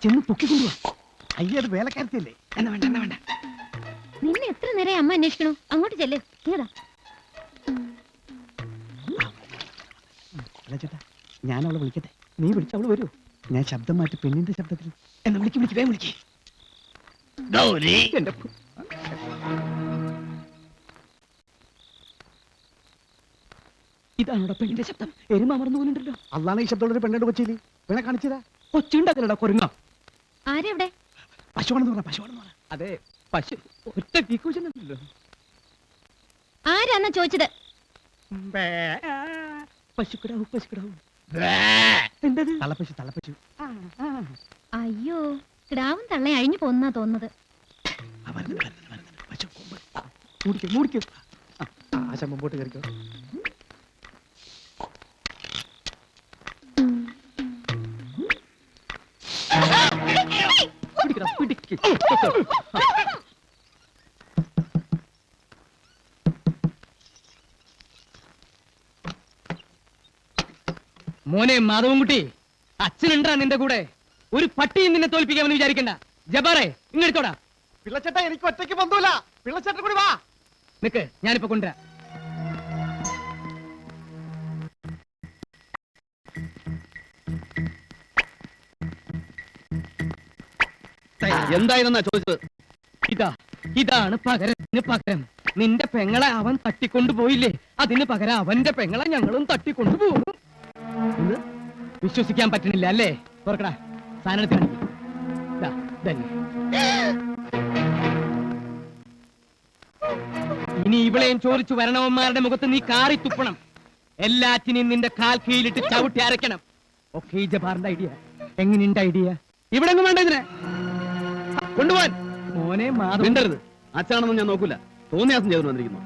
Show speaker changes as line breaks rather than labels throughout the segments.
ചെന്ന് പൊക്കിക്കൊണ്ടുവാ. അയ്യത് വേലക്കാരത്തിയല്ലേ. എന്നാ വേണ്ട, എന്നാ വേണ്ട.
നിന്നെ എത്ര നേരം അമ്മ അന്വേഷിക്കണു? അങ്ങോട്ട് ചെല്ലേ. ഇങ്ങടാ.
അല്ല ചേട്ടാ, ഞാൻ അവളെ വിളിക്കട്ടെ? നീ വിളിച്ച അവള് വരൂ. ഞാൻ ശബ്ദം മാറ്റി പെണ്ണിന്റെ ശബ്ദത്തിൽ. എന്നാ വിളിക്ക് വിളിക്ക്, വേഗം വിളിക്ക്. ഇതാണോടാ പെണ്ണിന്റെ ശബ്ദം? എരുമ അമർന്നു പോലുണ്ടല്ലോ. അതാണ് ഈ ശബ്ദമുള്ളൊരു പെണ്ണോട് കൊച്ചിയില്. വേണ കാണിച്ചതാ. കൊച്ചുണ്ടാക്കലടാ കൊരുങ്ങ.
ആരെവിടെ?
പശുവാണെന്ന് പറഞ്ഞ, പശുവാണെന്ന് പറഞ്ഞ. അതെ, പശു. ഒറ്റ തീക്കൂച്ചല്ലോ.
ആരാന്നാ ചോദിച്ചത്?
പശുക്കിടാവും, പശുക്കിടാവും. എന്തത്? തള്ളപ്പശു, തള്ളപ്പശു.
അയ്യോ, കിടാവും തള്ളയും അഴിഞ്ഞു പോന്നാ തോന്നുന്നത്.
ആശ മുമ്പോട്ട് കയറിക്കോ.
മോനെ മാധവൻകുട്ടി, അച്ഛനുണ്ടാ നിന്റെ കൂടെ? ഒരു പട്ടിയും നിന്നെ തോൽപ്പിക്കാമെന്ന് വിചാരിക്കണ്ട. ജബാറെ, ഇങ്ങെടുത്തോടാ.
പിള്ളച്ചേട്ട, എനിക്ക് ഒറ്റയ്ക്ക് ബന്ധമില്ല. പിള്ളച്ചേട്ടൻ കൂടി വാ.
നിക്ക്, ഞാനിപ്പോ കൊണ്ടുവരാം.
എന്തായിരുന്നാ ചോദിച്ചത്?
ഇതാണ് പകരത്തിന് പകരം. നിന്റെ പെങ്ങളെ അവൻ തട്ടിക്കൊണ്ടുപോയില്ലേ, അതിന് പകരം അവന്റെ പെങ്ങളെ ഞങ്ങളും തട്ടിക്കൊണ്ടുപോകും. വിശ്വസിക്കാൻ പറ്റണില്ല അല്ലേ? തുറക്കടാ, സാധനത്തിന്. ഇനി ഇവളെയും ചോദിച്ചു വരണവന്മാരുടെ മുഖത്ത് നീ കാറി തുപ്പണം. എല്ലാറ്റിനെയും നിന്റെ കാൽ കീഴിലിട്ട് ചവിട്ടി അരയ്ക്കണം. ഒക്കെ ഈ ജബാറിന്റെ ഐഡിയ. എങ്ങനെയുണ്ട് ഐഡിയ? ഇവിടെ ഒന്നും വേണ്ട ഇതിനെ കൊണ്ടുപോവാൻ. മോനെ മാതരുത്.
അച്ഛനാണെന്ന് ഞാൻ നോക്കൂല. തോന്നിയാസം ചെയ്തു വന്നിരിക്കുന്നു.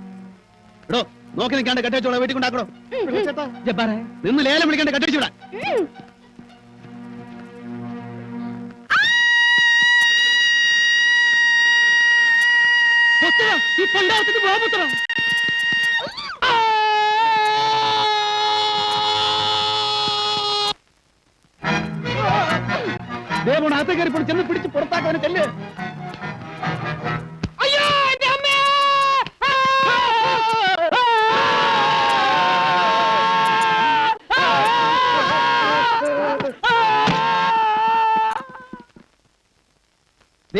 എടോ, നോക്കി നിൽക്കാണ്ട് കെട്ടിവെച്ചോളാം. വീട്ടിൽ കൊണ്ടാക്കണോ?
ജബ്ബാറെ,
നിന്ന് ലേലം വിളിക്കാണ്ട് കെട്ടിവെച്ചു വിടാൻ.
ഈ പണ്ടാരത്തിന് പോകാൻ
ദേവോട് അകത്ത് കയറി പോയി ചെന്ന് പിടിച്ച് പുറത്താക്കാൻ ചെല്ല്.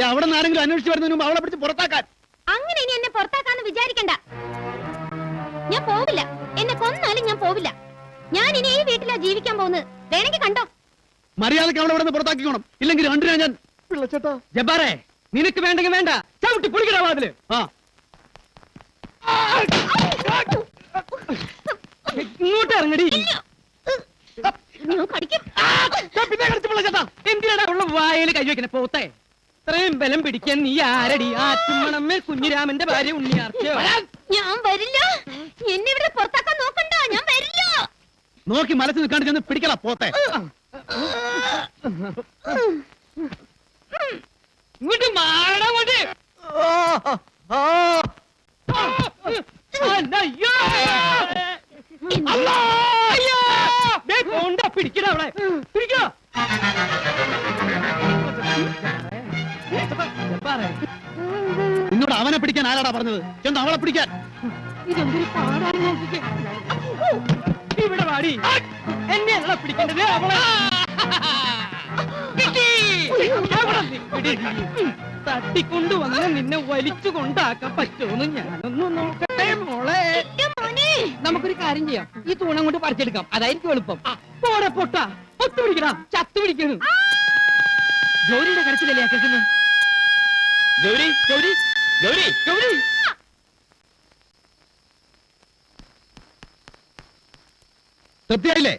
അവിടെ നിന്ന് ആരെങ്കിലും അന്വേഷിച്ച് വരുന്നതിന് മുമ്പ് അവളെ പിടിച്ച് പുറത്താക്കാൻ.
അങ്ങനെ ഇനി എന്നെ പുറത്താക്കാന്ന് വിചാരിക്കണ്ട. ഞാൻ പോവില്ല. എന്നെ കൊന്നാലും ഞാൻ പോവില്ല. ഞാൻ ഇനി ഈ വീട്ടിലാ ജീവിക്കാൻ പോകുന്നത്. വേണമെങ്കിൽ കണ്ടോ.
മര്യാദക്ക് അവളെ ഇവിടെ നിന്ന് പുറത്താക്കിക്കോണം. ഇല്ലെങ്കിൽ രണ്ടിനാ ഞാൻ. പിള്ളച്ചേട്ടാ.
ജബ്ബാറെ, നിനക്ക് വേണ്ടെങ്കിൽ വേണ്ട. ചവിട്ടി പൊളിക്കടാ വാതില്. ഇങ്ങോട്ട് ഇറങ്ങടി. എന്തിനാടാ ഉള്ള വായയിൽ കൈവയ്ക്കണ പോത്തെ? ഇത്രയും ബലം പിടിക്കാൻ നീ ആരടി? ആറ്റുമണമ്മേ കുഞ്ഞിരാമന്റെ ഭാര്യ ഉണ്ണിയാർച്ചയോ?
ഞാൻ വരില്ല. എന്നെ ഇവിടെ പുറത്താക്കാൻ നോക്കണ്ട. ഞാൻ വരില്ല.
നോക്കി മനസ്സിൽ നിൽക്കാണ്ട് ചെന്ന് പിടിക്കല പോത്തെ.
ഇങ്ങോട്ട് മാറണം. പിടിക്കണ അവളെ. പിടിക്കോ.
നിന്നോട് അവനെ പിടിക്കാൻ ആരാടാ പറഞ്ഞത്? ചെന്ന് അവളെ പിടിക്കാൻ.
ഇതെന്തൊരു പാടാണ്. ഇവിടെ വാടി. എന്നെയാണോ പിടിക്കേണ്ടത്? അവളെ തട്ടിക്കൊണ്ടുവന്ന് നിന്നെ വലിച്ചു കൊണ്ടാക്കാൻ പറ്റുമെന്ന് ഞാനൊന്ന് നോക്കട്ടെ മോളെ. നമുക്കൊരു കാര്യം ചെയ്യാം. ഈ തൂണം കൊണ്ട് പറിച്ചെടുക്കാം. അതായിരിക്കും എളുപ്പം. പോടെ പൊട്ട ഒത്തു പിടിക്കണം. ചത്തു പിടിക്കണം. ജോലിയുടെ കരച്ചിലല്ലേ കേൾക്കുന്നത്?
ഗൗരി, ഗൗരി, ഗൗരി, ഗൗരി. തൃപ്തിയായില്ലേ?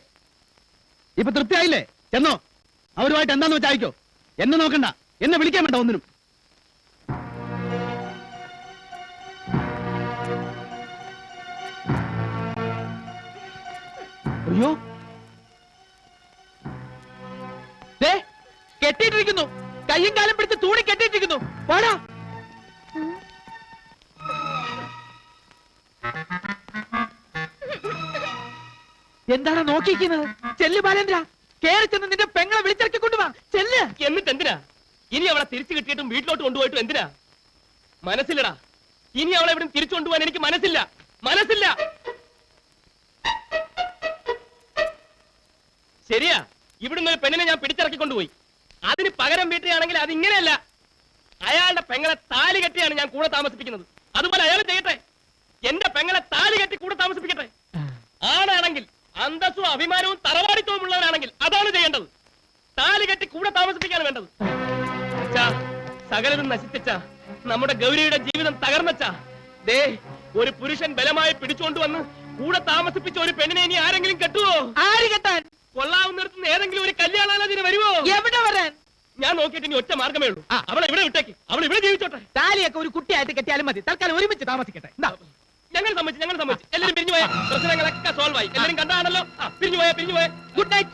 ഇപ്പൊ തൃപ്തിയായില്ലേ? ചെന്നോ, അവരുമായിട്ട് എന്താന്ന് വെച്ചാൽ അയക്കോ. എന്നെ നോക്കണ്ട, എന്നെ വിളിക്കാൻ വേണ്ട ഒന്നിനും.
അയ്യോ, കെട്ടിയിട്ടിരിക്കുന്നു. കയ്യും കാലം പിടിച്ച് തൂണി കെട്ടിയിട്ടിരിക്കുന്നു. പാടാ. എന്താണ് നോക്കിക്കുന്നത്? ചെല്ലു ബാലേന്ദ്ര, കേറി ചെന്ന് നിന്റെ പെങ്ങളെ വിളിച്ചിറക്കി കൊണ്ടുവാ ചെല്ല്.
എന്നിട്ട് എന്തിനാ ഇനി അവളെ തിരിച്ചു കിട്ടിയിട്ടും വീട്ടിലോട്ട് കൊണ്ടുപോയിട്ടും എന്തിനാ? മനസ്സില്ലടാ, ഇനി അവളെ ഇവിടെ തിരിച്ചു കൊണ്ടുപോകാൻ എനിക്ക് മനസ്സില്ല. മനസ്സില്ല. ശരിയാ, ഇവിടുന്ന് ഒരു പെണ്ണിനെ ഞാൻ പിടിച്ചിറക്കി കൊണ്ടുപോയി. അതിന് പകരം വീട്ടുകയാണെങ്കിൽ അത് ഇങ്ങനെയല്ല. അയാളുടെ പെങ്ങളെ താലി കെട്ടിയാണ് ഞാൻ കൂടെ താമസിപ്പിക്കുന്നത്. അതുപോലെ അയാൾ ചെയ്യട്ടെ, എന്റെ പെങ്ങളെ താലി കെട്ടി കൂടെ താമസിപ്പിക്കട്ടെ. ആണാണെങ്കിൽ അന്തസ്സും അഭിമാനവും തറവാടിത്തവും ഉള്ളവരാണെങ്കിൽ അതാണ് ചെയ്യേണ്ടത്. താലി കെട്ടി കൂടെ താമസിപ്പിക്കാണ് വേണ്ടത്. അച്ഛാ, സകലതും നശിപ്പിച്ച നമ്മുടെ ഗൗരിയുടെ ജീവിതം തകർന്നച്ചാ. ദേ, ഒരു പുരുഷൻ ബലമായി പിടിച്ചുകൊണ്ടുവന്ന് കൂടെ താമസിപ്പിച്ച ഒരു പെണ്ണിനെ ഇനി ആരെങ്കിലും കെട്ടുവോ?
ആര് കെട്ടാൻ?
കൊള്ളാവുന്നിടത്തുനിന്ന് ഏതെങ്കിലും ഒരു കല്യാണാലോചന വരുവോ?
എവിടെ വരാൻ?
ഞാൻ നോക്കിയിട്ട് ഇനി ഒറ്റ മാർഗമേ ഉള്ളൂ. അവളെ ഇവിടെ വിട്ടേക്ക്, അവൾ ഇവിടെ ജീവിച്ചോട്ടെ.
താലിയൊക്കെ ഒരു കുട്ടിയായിട്ട് കെട്ടിയാലും മതി. തൽക്കാലം ഒരുമിച്ച് താമസിക്കട്ടെ. എന്താ?
ഞങ്ങൾ സമ്മതിച്ചു. എല്ലാവരും പിരിഞ്ഞു പോയ പ്രശ്നങ്ങളൊക്കെ സോൾവ് ആയി. എല്ലാവരും കണ്ടാണല്ലോ. പിരിഞ്ഞു പോയ
ഗുഡ് നൈറ്റ്.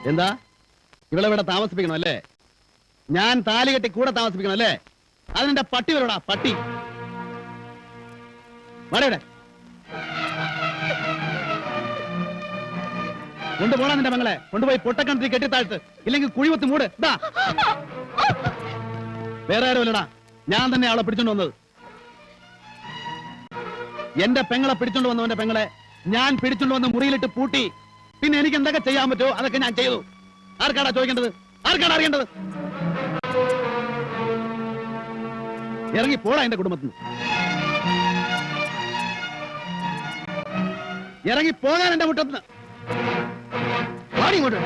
എന്താ ഇവളെ ഇവിടെ താമസിപ്പിക്കണം അല്ലേ? ഞാൻ താലി കെട്ടി കൂടെ താമസിപ്പിക്കണം അല്ലേ? അതിനെന്റെ പട്ടി വരോടാ, പട്ടി ഇവിടെ കൊണ്ടുപോണ നിന്റെ മകളെ കൊണ്ടുപോയി പൊട്ടക്കിണറ്റി കെട്ടിത്താഴ്ത്ത്, ഇല്ലെങ്കിൽ കുഴിവത്ത് മൂട്. ഇതാ വേറെ ആരുമല്ലടാ, ഞാൻ തന്നെ അവളെ പിടിച്ചോണ്ട് വന്നത്. എന്റെ പെങ്ങളെ പിടിച്ചോണ്ട് വന്നവന്റെ പെങ്ങളെ ഞാൻ പിടിച്ചോണ്ട് വന്ന് മുറിയിലിട്ട് പൂട്ടി. പിന്നെ എനിക്ക് എന്തൊക്കെ ചെയ്യാൻ പറ്റുമോ അതൊക്കെ ഞാൻ ചെയ്തു. ആർക്കാടാ ചോദിക്കേണ്ടത്? ആർക്കാണ് അറിയേണ്ടത്? ഇറങ്ങി പോടാ എന്റെ കുടുംബത്തിന്. ഇറങ്ങി പോകാൻ എന്റെ മുറ്റത്തിന്. ഇങ്ങോട്ട്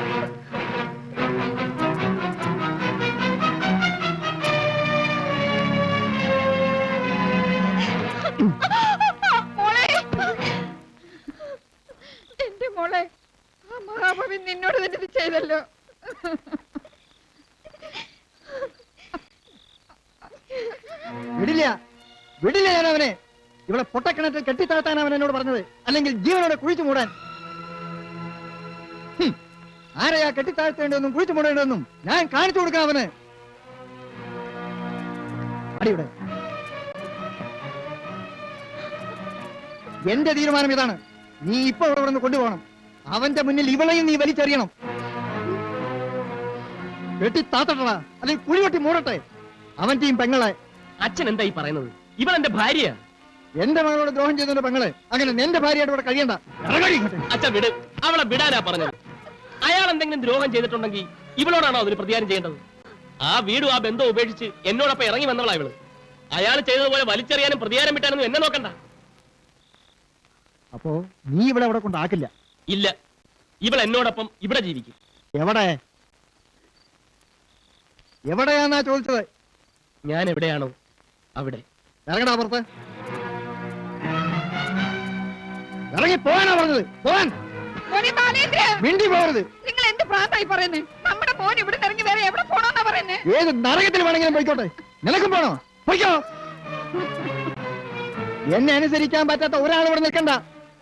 എന്റെ മോളെ, ആ മഹാഭാവി നിന്നോട് തന്നെ ഇത് ചെയ്തല്ലോ.
വിടില്ല, വിടില്ല ഞാൻ അവനെ. ഇവിടെ പൊട്ടക്കിണറ്റിൽ കെട്ടിത്താഴ്ത്താൻ അവൻ എന്നോട് പറഞ്ഞത്, അല്ലെങ്കിൽ ജീവനോടെ കുഴിച്ചു മൂടാൻ. ആരെയാ കെട്ടിത്താഴ്ത്തേണ്ടതെന്നും കുഴിച്ചു മൂടേണ്ടതെന്നും ഞാൻ കാണിച്ചു കൊടുക്കാം അവന്. അടിയുടെ എന്റെ തീരുമാനം ഇതാണ്. നീ ഇപ്പൊ ഇവിടെ നിന്ന് കൊണ്ടുപോകണം. അവന്റെ മുന്നിൽ ഇവളെയും നീ വലിച്ചെറിയണം. കെട്ടിത്താത്തട്ടടാ, അല്ലെങ്കിൽ കുഴിവെട്ടി മൂടട്ടെ അവന്റെയും പെങ്ങളെ.
അച്ഛൻ എന്താ ഈ പറയുന്നത്? ഇവൾ എന്റെ ഭാര്യ.
എന്റെ മകളോട് ദ്രോഹം ചെയ്തതിന്റെ പെങ്ങളെ അങ്ങനെ നിന്റെ ഭാര്യയായിട്ട് ഇവിടെ കഴിയണ്ട.
അച്ഛൻ വിട്, അവളെ വിടാനാ പറഞ്ഞത്. അയാൾ എന്തെങ്കിലും ദ്രോഹം ചെയ്തിട്ടുണ്ടെങ്കിൽ ഇവളോടാണോ അതിന് പ്രതികാരം ചെയ്യേണ്ടത്? ആ വീടും ആ ബന്ധവും ഉപേക്ഷിച്ച് എന്നോടൊപ്പം ഇറങ്ങി വന്നവളാ ഇവള്. അയാൾ ചെയ്തതുപോലെ വലിച്ചെറിയാനും പ്രതികാരം വിട്ടാനൊന്നും എന്നെ നോക്കണ്ട.
അപ്പോ നീ ഇവിടെ അവിടെ കൊണ്ടാക്കില്ല?
ഇല്ല, ഇവൾ എന്നോടൊപ്പം ഇവിടെ ജീവിക്കും.
എവിടെ? എവിടെയാന്നാ ചോദിച്ചത്?
ഞാൻ എവിടെയാണോ അവിടെ.
ഇറങ്ങടാ പുറത്ത്. ഇറങ്ങി പോകാനാ പറഞ്ഞത്. പോകാൻ.
മോനെ ബാലേന്ദ്ര,
മിണ്ടി പോകരുത്.
നിങ്ങൾ എന്ത് പ്രാന്തായി പറയുന്നേ? നമ്മുടെ മോൻ ഇവിടെ ഇറങ്ങി വേറെ എവിടെ പോണോന്നാ പറയുന്നേ?
ഏത് നരകത്തിൽ വേണമെങ്കിലും പോയിക്കോട്ടെ, നിനക്കും പോണോ? പോയിക്കോ. എന്നെ അനുസരിക്കാൻ പറ്റാത്ത ഒരാൾ ഇവിടെ നിൽക്കണ്ട.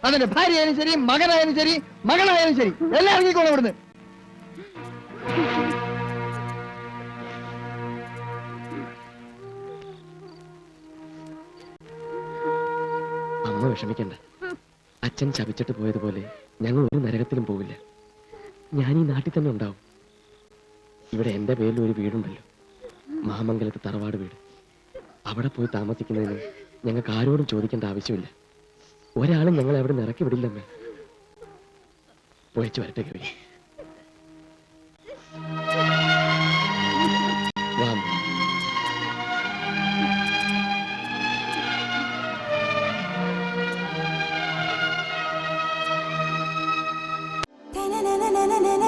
അതിന്റെ ഭാര്യയായാലും ശരി, മകനായാലും ശരി, മകളായാലും ശരി, എല്ലാം ഇറങ്ങിക്കോളും ഇവിടുന്ന്.
അമ്മ വിഷമിക്കണ്ട. അച്ഛൻ ശപിച്ചിട്ട് പോയതുപോലെ ഞങ്ങൾ ഒരു നരകത്തിലും പോവില്ല. ഞാൻ ഈ നാട്ടിൽ തന്നെ ഉണ്ടാവും. ഇവിടെ എന്റെ പേരിൽ ഒരു വീടുണ്ടല്ലോ, മാമംഗലത്ത് തറവാട് വീട്. അവിടെ പോയി താമസിക്കുന്നതിന് ഞങ്ങൾക്ക് ആരോടും ചോദിക്കേണ്ട ആവശ്യമില്ല. ഒരാളും ഞങ്ങൾ അവിടെ ഇറക്കി വിടില്ലമ്മേ. പോയിച്ചു വരട്ടെ കവി. വാ അമ്മേ.
na na na na na na